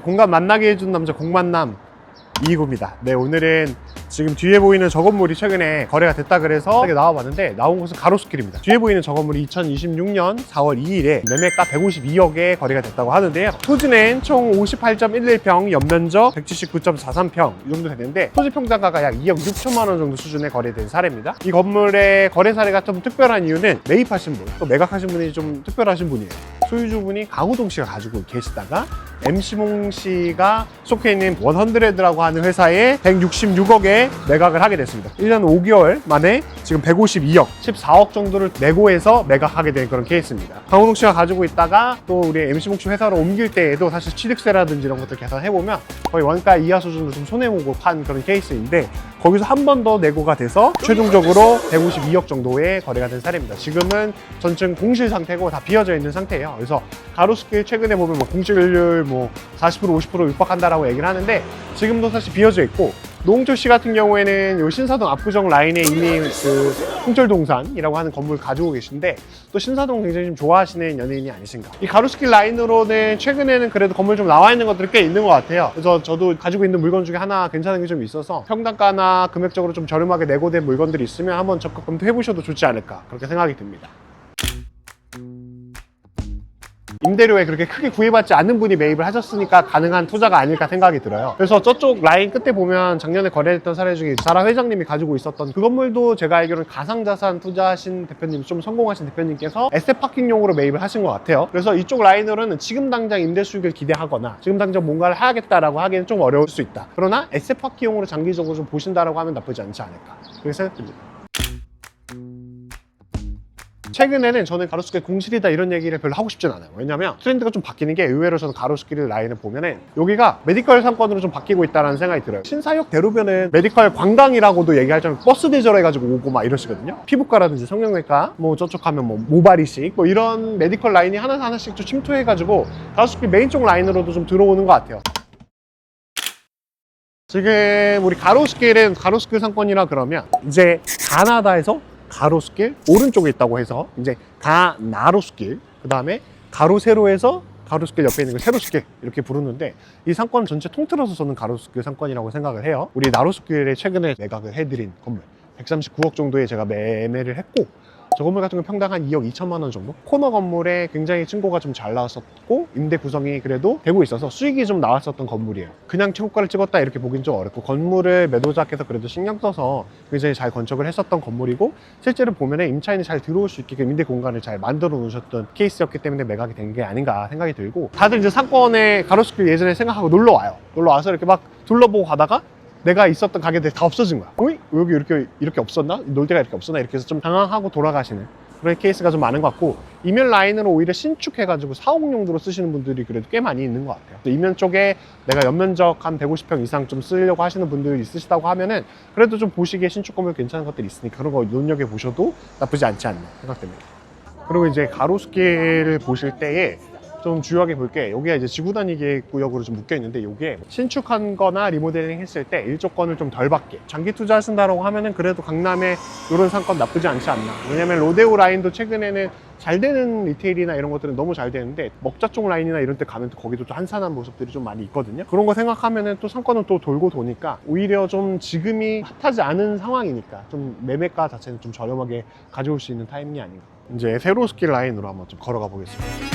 공간 만나게 해준 남자 공만남 이익우입니다. 네, 오늘은 지금 뒤에 보이는 저 건물이 최근에 거래가 됐다 그래서 나와봤는데 나온 곳은 가로수길입니다. 뒤에 보이는 저 건물이 2026년 4월 2일에 매매가 152억에 거래가 됐다고 하는데요. 토지는 총 58.11평, 연면적 179.43평 이 정도 되는데 토지 평당가가 약 2억 6천만 원 정도 수준에 거래된 사례입니다. 이 건물의 거래 사례가 좀 특별한 이유는 매입하신 분, 또 매각하신 분이 좀 특별하신 분이에요. 소유주분이 강호동 씨가 가지고 계시다가 MC몽 씨가 속해 있는 100라고 하는 회사에 166억에 매각을 하게 됐습니다. 1년 5개월 만에 지금 152억, 14억 정도를 내고해서 매각하게 된 그런 케이스입니다. 강호동 씨가 가지고 있다가 또 우리 MC몽 씨 회사로 옮길 때에도 사실 취득세라든지 이런 것들 계산해보면 거의 원가 이하 수준으로 좀 손해보고 판 그런 케이스인데 거기서 한 번 더 내고가 돼서 최종적으로 152억 정도의 거래가 된 사례입니다. 지금은 전층 공실 상태고 다 비어져 있는 상태예요. 그래서 가로수길 최근에 보면 공실률 40% 50% 육박한다라고 얘기를 하는데 지금도 사실 비어져 있고 노홍철 씨 같은 경우에는 요 신사동 압구정 라인에 이미 그 홍철동산이라고 하는 건물 가지고 계신데 또 신사동 굉장히 좀 좋아하시는 연예인이 아니신가. 이 가로수길 라인으로는 최근에는 그래도 건물 좀 나와 있는 것들이 꽤 있는 것 같아요. 그래서 저도 가지고 있는 물건 중에 하나 괜찮은 게 좀 있어서 평당가나 금액적으로 좀 저렴하게 내고된 물건들이 있으면 한번 적극 검토해 보셔도 좋지 않을까 그렇게 생각이 듭니다. 임대료에 그렇게 크게 구애받지 않는 분이 매입을 하셨으니까 가능한 투자가 아닐까 생각이 들어요. 그래서 저쪽 라인 끝에 보면 작년에 거래됐던 사례 중에 자라 회장님이 가지고 있었던 그 건물도 제가 알기로는 가상자산 투자하신 대표님, 좀 성공하신 대표님께서 에셋파킹용으로 매입을 하신 것 같아요. 그래서 이쪽 라인으로는 지금 당장 임대 수익을 기대하거나 지금 당장 뭔가를 해야겠다라고 하기에는 좀 어려울 수 있다. 그러나 에셋파킹용으로 장기적으로 좀 보신다라고 하면 나쁘지 않지 않을까 그렇게 생각됩니다. 최근에는 저는 가로수길 공실이다 이런 얘기를 별로 하고 싶진 않아요. 왜냐면 트렌드가 좀 바뀌는 게 의외로 저는 가로수길 라인을 보면은 여기가 메디컬 상권으로 좀 바뀌고 있다는 생각이 들어요. 신사역 대로변은 메디컬 관광이라고도 얘기할 정도로 버스 대절해가지고 오고 막 이러시거든요. 피부과라든지 성형외과, 저쪽 가면 모발이식 이런 메디컬 라인이 하나씩 좀 침투해가지고 가로수길 메인 쪽 라인으로도 좀 들어오는 것 같아요. 지금 우리 가로수길은 가로수길 상권이라 그러면 이제 가나다에서 가로수길 오른쪽에 있다고 해서 이제 가나로수길, 그 다음에 가로세로에서 가로수길 옆에 있는 거 세로수길 이렇게 부르는데 이 상권 전체 통틀어서 저는 가로수길 상권이라고 생각을 해요. 우리 나로수길에 최근에 매각을 해드린 건물 139억 정도에 제가 매매를 했고 저 건물 같은 경우 평당 한 2억 2천만 원 정도? 코너 건물에 굉장히 층고가 좀 잘 나왔었고 임대 구성이 그래도 되고 있어서 수익이 좀 나왔었던 건물이에요. 그냥 최고가를 찍었다 이렇게 보긴 좀 어렵고 건물을 매도자께서 그래도 신경 써서 굉장히 잘 건축을 했었던 건물이고 실제로 보면 임차인이 잘 들어올 수 있게끔 임대 공간을 잘 만들어 놓으셨던 케이스였기 때문에 매각이 된 게 아닌가 생각이 들고 다들 이제 상권에 가로수길 예전에 생각하고 놀러 와요. 놀러 와서 이렇게 막 둘러보고 가다가 내가 있었던 가게들이 다 없어진 거야. 어이? 여기 이렇게 없었나? 놀 데가 이렇게 없었나? 이렇게 해서 좀 당황하고 돌아가시는 그런 케이스가 좀 많은 것 같고 이면 라인으로 오히려 신축해가지고 사옥 용도로 쓰시는 분들이 그래도 꽤 많이 있는 것 같아요. 이면 쪽에 내가 연면적 한 150평 이상 좀 쓰려고 하시는 분들이 있으시다고 하면은 그래도 좀 보시기에 신축 건물 괜찮은 것들이 있으니까 그런 거 눈여겨 보셔도 나쁘지 않지 않나 생각됩니다. 그리고 이제 가로수길을 보실 때에 좀 주요하게 볼 게 여기가 이제 지구단위 계획 구역으로 좀 묶여 있는데 이게 신축한 거나 리모델링 했을 때 일조권을 좀 덜 받게 장기 투자하신다고 하면은 그래도 강남에 이런 상권 나쁘지 않지 않나. 왜냐면 로데오 라인도 최근에는 잘 되는 리테일이나 이런 것들은 너무 잘 되는데 먹자 쪽 라인이나 이런 데 가면 또 거기도 또 한산한 모습들이 좀 많이 있거든요. 그런 거 생각하면은 또 상권은 또 돌고 도니까 오히려 좀 지금이 핫하지 않은 상황이니까 좀 매매가 자체는 좀 저렴하게 가져올 수 있는 타이밍이 아닌가. 이제 세로스길 라인으로 한번 좀 걸어가 보겠습니다.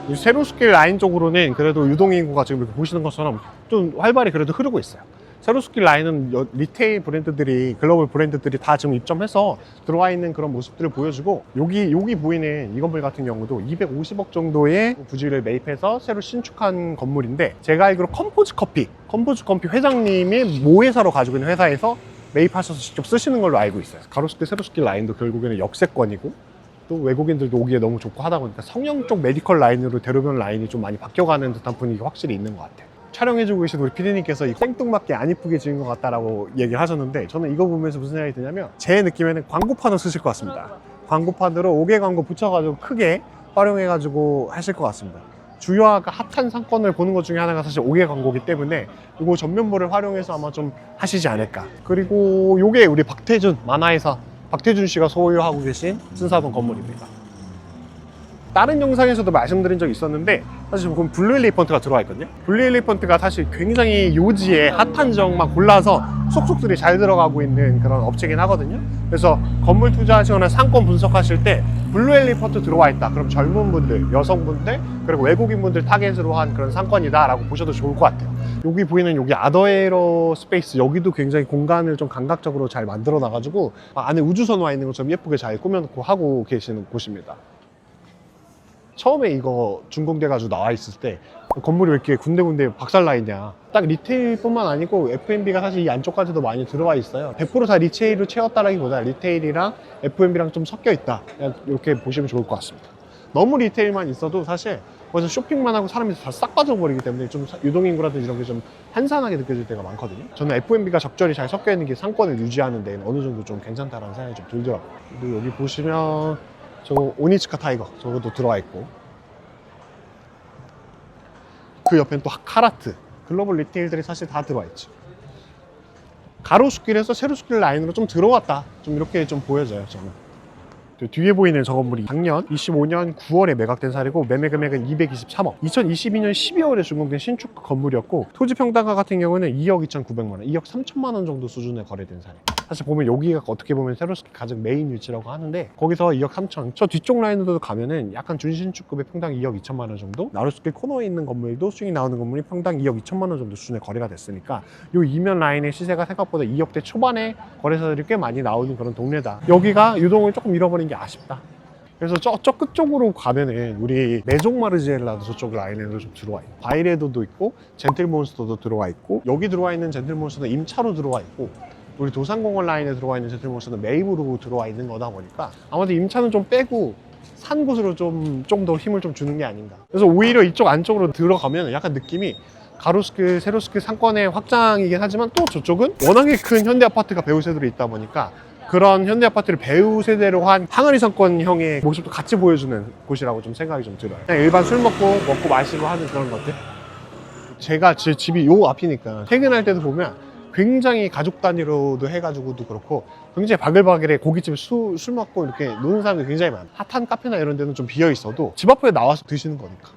이 세로수길 라인 쪽으로는 그래도 유동인구가 지금 이렇게 보시는 것처럼 좀 활발히 그래도 흐르고 있어요. 세로수길 라인은 리테일 브랜드들이, 글로벌 브랜드들이 다 지금 입점해서 들어와 있는 그런 모습들을 보여주고 여기 보이는 이 건물 같은 경우도 250억 정도의 부지를 매입해서 새로 신축한 건물인데 제가 알기로 컴포즈 커피 회장님이 모회사로 가지고 있는 회사에서 매입하셔서 직접 쓰시는 걸로 알고 있어요. 가로수길 세로수길 라인도 결국에는 역세권이고 또 외국인들도 오기에 너무 좋고 하다 보니까 성형 쪽 메디컬 라인으로 대로변 라인이 좀 많이 바뀌어가는 듯한 분위기가 확실히 있는 것 같아요. 촬영해주고 계신 우리 피디님께서 생뚱맞게 안 이쁘게 지은 것 같다라고 얘기를 하셨는데 저는 이거 보면서 무슨 생각이 드냐면 제 느낌에는 광고판을 쓰실 것 같습니다. 광고판으로 5개 광고 붙여가지고 크게 활용해가지고 하실 것 같습니다. 주요하가 핫한 상권을 보는 것 중에 하나가 사실 5개 광고기 때문에 이거 전면부를 활용해서 아마 좀 하시지 않을까. 그리고 요게 우리 박태준 만화회사 박태준 씨가 소유하고 계신 신사동 건물입니다. 다른 영상에서도 말씀드린 적이 있었는데 사실 보면 블루 엘리펀트가 들어와 있거든요. 블루 엘리펀트가 사실 굉장히 요지에 핫한 지역만 골라서 속속들이 잘 들어가고 있는 그런 업체긴 하거든요. 그래서 건물 투자하시거나 상권 분석하실 때 블루 엘리펀트 들어와 있다, 그럼 젊은 분들, 여성분들, 그리고 외국인분들 타겟으로 한 그런 상권이다 라고 보셔도 좋을 것 같아요. 여기 보이는 여기 아더에러 스페이스, 여기도 굉장히 공간을 좀 감각적으로 잘 만들어 놔가지고 안에 우주선 와 있는 것처럼 예쁘게 잘 꾸며놓고 하고 계시는 곳입니다. 처음에 이거 준공돼가지고 나와 있을 때 건물이 왜 이렇게 군데군데 박살나 있냐, 딱 리테일뿐만 아니고 F&B가 사실 이 안쪽까지도 많이 들어와 있어요. 100% 다 리테일로 채웠다라기보다 리테일이랑 F&B랑 좀 섞여 있다, 이렇게 보시면 좋을 것 같습니다. 너무 리테일만 있어도 사실 거기서 쇼핑만 하고 사람이 다 싹 빠져버리기 때문에 좀 유동인구라든지 이런 게 좀 한산하게 느껴질 때가 많거든요. 저는 F&B가 적절히 잘 섞여 있는 게 상권을 유지하는 데는 어느 정도 좀 괜찮다라는 생각이 좀 들더라고요. 그리고 여기 보시면 저 오니츠카 타이거 저것도 들어와 있고, 그 옆에는 또 카라트, 글로벌 리테일들이 사실 다 들어와 있죠. 가로수길에서 세로수길 라인으로 좀 들어왔다, 좀 이렇게 좀 보여져요. 저는 뒤에 보이는 저 건물이 작년 25년 9월에 매각된 사례고, 매매 금액은 223억, 2022년 12월에 준공된 신축 건물이었고, 토지 평당가 같은 경우는 2억 2,900만 원, 2억 3천만 원 정도 수준에 거래된 사례. 사실 보면 여기가 어떻게 보면 세로스길 가장 메인 위치라고 하는데, 거기서 2억 3천, 저 뒤쪽 라인으로 가면은 약간 준신축급의 평당 2억 2천만 원 정도, 나루스길 코너에 있는 건물도 수익 나오는 건물이 평당 2억 2천만 원 정도 수준에 거래가 됐으니까 요 이면 라인의 시세가 생각보다 2억대 초반에 거래사들이 꽤 많이 나오는 그런 동네다. 여기가 유동을 조금 잃어버린 게 아쉽다. 그래서 저 끝쪽으로 가면은 우리 메종 마르지엘라도 저쪽 라인에도 좀 들어와 있고, 바이레도도 있고, 젠틀몬스터도 들어와 있고, 여기 들어와 있는 젠틀몬스터는 임차로 들어와 있고, 우리 도산공원 라인에 들어와 있는 젠틀몬스터는 매입으로 들어와 있는 거다 보니까 아마도 임차는 좀 빼고 산 곳으로 좀 더 힘을 좀 주는 게 아닌가. 그래서 오히려 이쪽 안쪽으로 들어가면 약간 느낌이 가로수길, 세로수길 상권의 확장이긴 하지만, 또 저쪽은 워낙에 큰 현대 아파트가 배우 세대로 있다 보니까 그런 현대 아파트를 배우 세대로 한 항아리 상권형의 모습도 같이 보여주는 곳이라고 좀 생각이 좀 들어요. 그냥 일반 술 먹고 마시고 하는 그런 것들. 제가 제 집이 요 앞이니까 퇴근할 때도 보면 굉장히 가족 단위로도 해가지고도 그렇고 굉장히 바글바글해. 고깃집에 술 먹고 이렇게 노는 사람들이 굉장히 많아요. 핫한 카페나 이런 데는 좀 비어 있어도 집 앞에 나와서 드시는 거니까.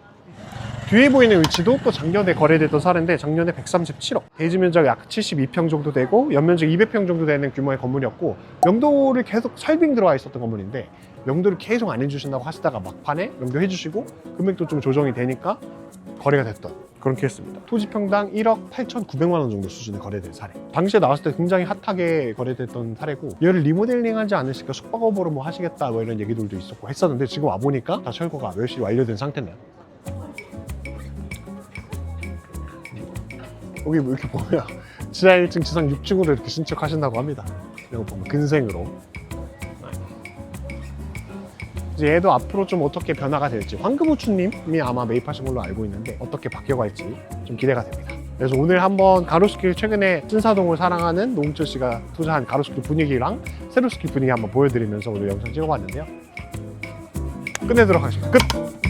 뒤에 보이는 위치도 또 작년에 거래됐던 사례인데, 작년에 137억, 대지 면적 약 72평 정도 되고 연면적 200평 정도 되는 규모의 건물이었고, 명도를 계속 설빙 들어와 있었던 건물인데 명도를 계속 안 해주신다고 하시다가 막판에 명도 해주시고 금액도 좀 조정이 되니까 거래가 됐던 그런 케이스입니다. 토지 평당 1억 8,900만 원 정도 수준에 거래된 사례. 당시에 나왔을 때 굉장히 핫하게 거래됐던 사례고, 얘를 리모델링 하지 않으실까, 숙박업으로 뭐 하시겠다 뭐 이런 얘기들도 있었고 했었는데, 지금 와보니까 다 철거가 열심히 완료된 상태네요. 여기 뭐 이렇게 보면 지하 1층, 지상 6층으로 이렇게 신축하신다고 합니다. 이거 보면 근생으로. 이제 얘도 앞으로 좀 어떻게 변화가 될지, 황금우추님이 아마 매입하신 걸로 알고 있는데 어떻게 바뀌어갈지 좀 기대가 됩니다. 그래서 오늘 한번 가로수길, 최근에 신사동을 사랑하는 노홍철 씨가 투자한 가로수길 분위기랑 세로수길 분위기 한번 보여드리면서 오늘 영상 찍어봤는데요. 끝내도록 하겠습니다. 끝!